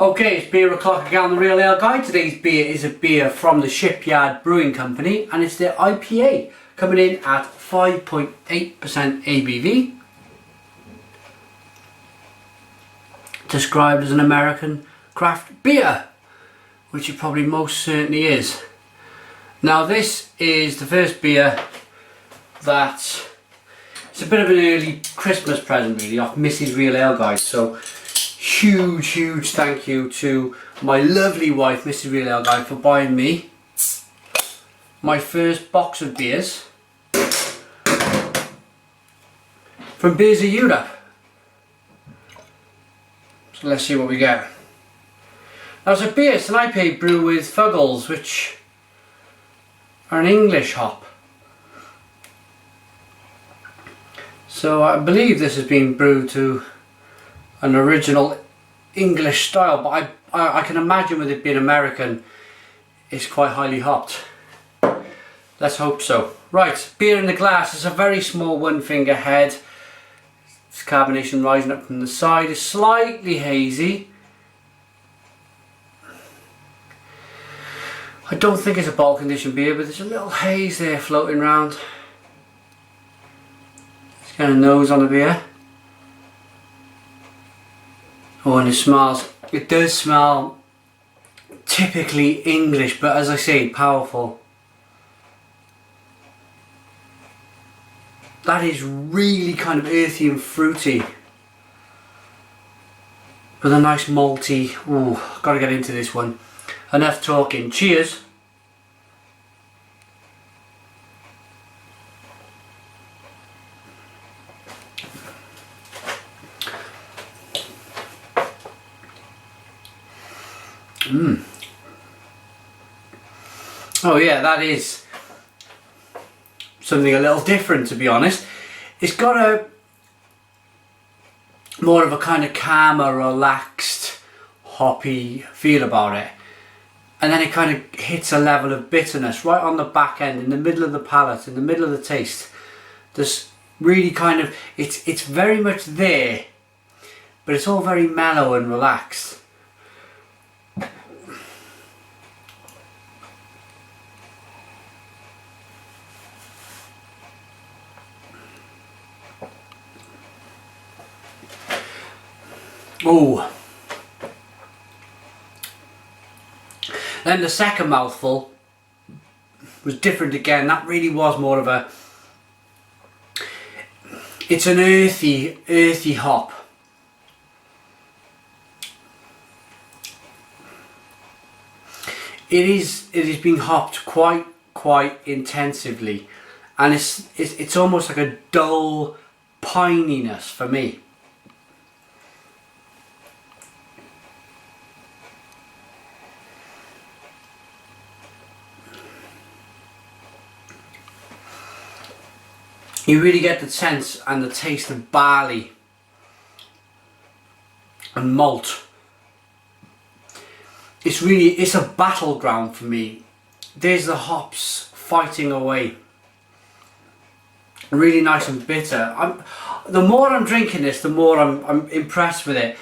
Okay, it's beer o'clock again on the Real Ale Guide. Today's beer is a beer from the Shipyard Brewing Company and it's their IPA, coming in at 5.8% ABV. Described as an American craft beer, which it probably most certainly is. Now this is the first beer that it's a bit of an early Christmas present really off Mrs. Real Ale Guide, so huge thank you to my lovely wife Mrs. Real Ale Guide for buying me my first box of beers from Beers of Europe. So let's see what we get. Now it's a beer, it's an IPA brew with Fuggles, which are an English hop. So I believe this has been brewed to an original English style, but I can imagine with it being American, it's quite highly hopped. Let's hope so. Right, beer in the glass. It's a very small one finger head. It's carbonation rising up from the side. It's slightly hazy. I don't think it's a bottle conditioned beer, but there's a little haze there floating around. It's got a nose on the beer. Oh, and it does smell typically English, but as I say, powerful. That is really kind of earthy and fruity, with a nice malty. Ooh, gotta get into this one. Enough talking. Cheers. Oh yeah, that is something a little different, to be honest. It's got a more of a kind of calmer, relaxed, hoppy feel about it, and then it kind of hits a level of bitterness right on the back end, in the middle of the palate, in the middle of the taste. There's really kind of, it's very much there, but it's all very mellow and relaxed. Oh, then the second mouthful was different again. That really was more of a, it's an earthy hop. It is being hopped quite intensively, and it's almost like a dull pininess for me. You really get the sense and the taste of barley and malt. It's a battleground for me. There's the hops fighting away. Really nice and bitter. The more I'm drinking this, the more I'm impressed with it.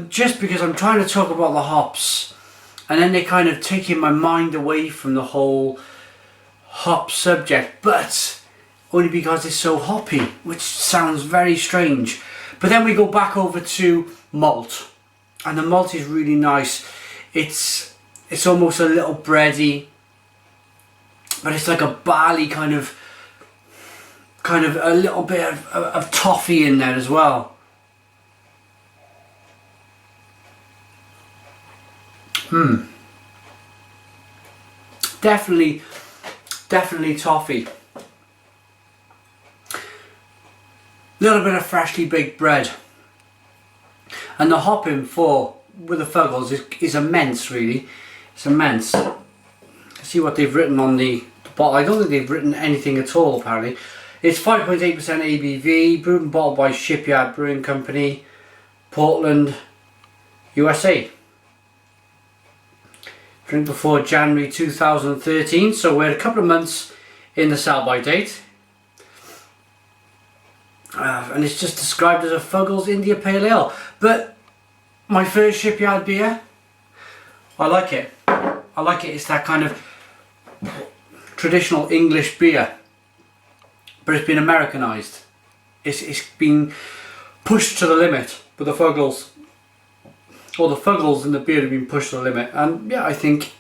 Just because I'm trying to talk about the hops, and then they're kind of taking my mind away from the whole hop subject, but only because it's so hoppy, which sounds very strange. But then we go back over to malt, and the malt is really nice. It's almost a little bready, but it's like a barley kind of a little bit of toffee in there as well. Definitely toffee. Little bit of freshly baked bread, and the hopping with the Fuggles is immense. Really, it's immense. See what they've written on the bottle. I don't think they've written anything at all. Apparently, it's 5.8% ABV, brewed and bottled by Shipyard Brewing Company, Portland, USA. Drink before January 2013, so we're a couple of months in the sell-by date. And it's just described as a Fuggles India Pale Ale. But my first Shipyard beer. I like it. I like it. It's that kind of traditional English beer, but it's been Americanized. It's been pushed to the limit. But the Fuggles, or the Fuggles in the beer have been pushed to the limit. And yeah, I think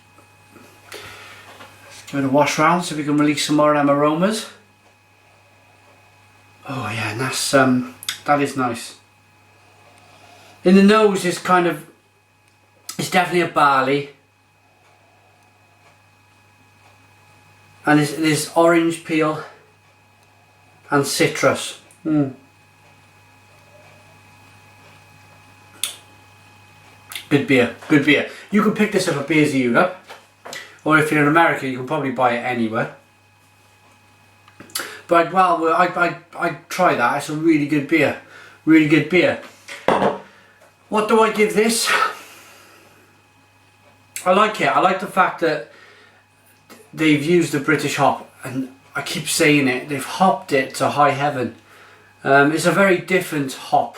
let's give it a wash round so we can release some more of them aromas. Oh yeah, and that's that is nice. In the nose is kind of, it's definitely a barley. And there's orange peel and citrus. Good beer, good beer. You can pick this up at Beers Europe, or if you're in America you can probably buy it anywhere. But I'd try that. It's a really good beer, really good beer. What do I give this? I like it. I like the fact that they've used the British hop, and I keep saying it, they've hopped it to high heaven. It's a very different hop,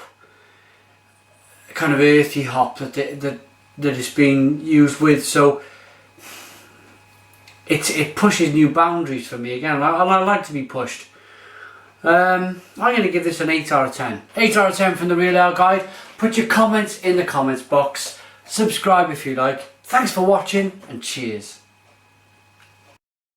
kind of earthy hop that it's being used with, so it pushes new boundaries for me again. I like to be pushed. I'm going to give this an 8 out of 10. 8 out of 10 from the Real Ale Guide. Put your comments in the comments box. Subscribe if you like. Thanks for watching, and cheers.